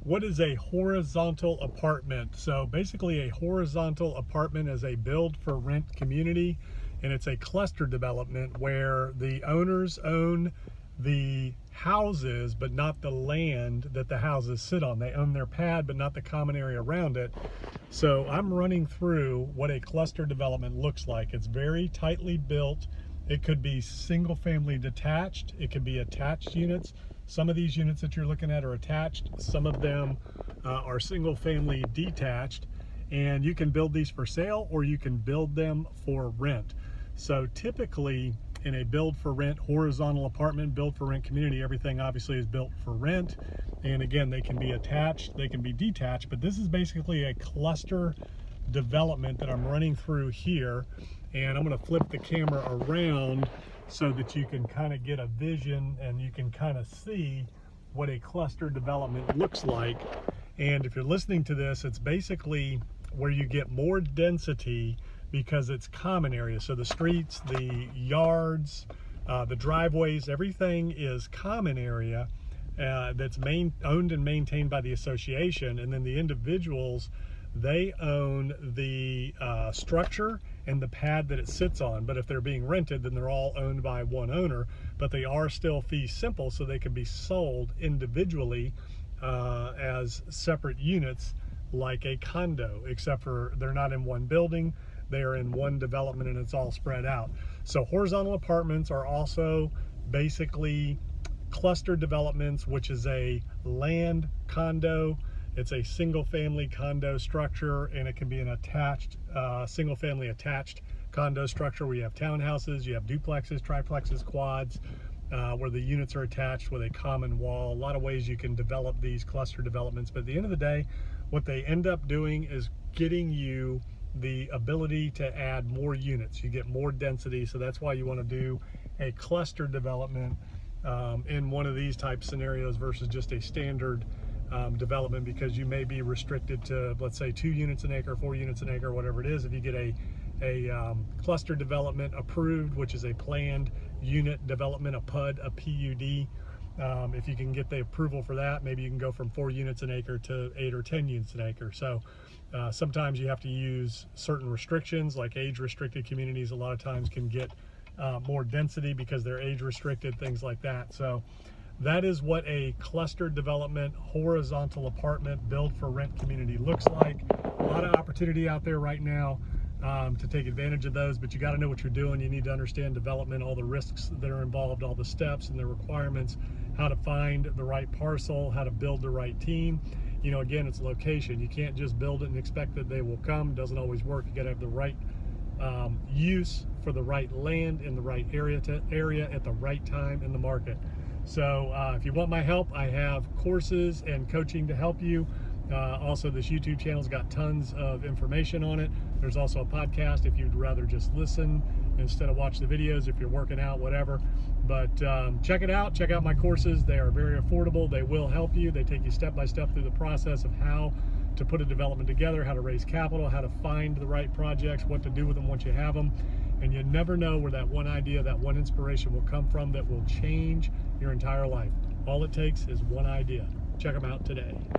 What is a horizontal apartment? So basically a horizontal apartment is a build for rent community, and it's a cluster development where the owners own the houses but not the land that the houses sit on. They own their pad but not the common area around it. So I'm running through what a cluster development looks like. It's very tightly built. It could be single family detached, it could be attached units. Some of these units that you're looking at are attached, some of them are single family detached, and you can build these for sale or you can build them for rent. So typically in a build for rent horizontal apartment, build for rent community, everything obviously is built for rent. And again, they can be attached, they can be detached, but this is basically a cluster development that I'm running through here. And I'm going to flip the camera around so that you can kind of get a vision and you can kind of see what a cluster development looks like. And if you're listening to this, it's basically where you get more density because it's common area. So the streets, the yards, the driveways, everything is common area that's owned and maintained by the association. And then the individuals, they own the structure and the pad that it sits on. But if they're being rented, then they're all owned by one owner, but they are still fee simple, so they can be sold individually as separate units like a condo, except for they're not in one building, they are in one development and it's all spread out. So horizontal apartments are also basically cluster developments, which is a land condo. It's a single family condo structure, and it can be an attached, single family attached condo structure where you have townhouses, you have duplexes, triplexes, quads, where the units are attached with a common wall. A lot of ways you can develop these cluster developments, but at the end of the day, what they end up doing is getting you the ability to add more units. You get more density, so that's why you want to do a cluster development in one of these type scenarios versus just a standard development, because you may be restricted to, let's say, 2 units an acre, 4 units an acre, whatever it is. If you get a cluster development approved, which is a planned unit development, a PUD, a PUD, if you can get the approval for that, maybe you can go from 4 units an acre to 8 or 10 units an acre. So sometimes you have to use certain restrictions, like age restricted communities a lot of times can get more density because they're age restricted, things like that. So that is what a cluster development horizontal apartment build for rent community looks like. A lot of opportunity out there right now to take advantage of those, but you got to know what you're doing. You need to understand development, all the risks that are involved, all the steps and the requirements, how to find the right parcel, how to build the right team. You know, again, it's location. You can't just build it and expect that they will come. It doesn't always work. You got to have the right use for the right land in the right area at the right time in the market. So if you want my help, I have courses and coaching to help you. Also, this YouTube channel's got tons of information on it. There's also a podcast if you'd rather just listen instead of watch the videos, if you're working out, whatever. But check it out. Check out my courses. They are very affordable. They will help you. They take you step by step through the process of how to put a development together, how to raise capital, how to find the right projects, what to do with them once you have them. And you never know where that one idea, that one inspiration will come from that will change your entire life. All it takes is one idea. Check them out today.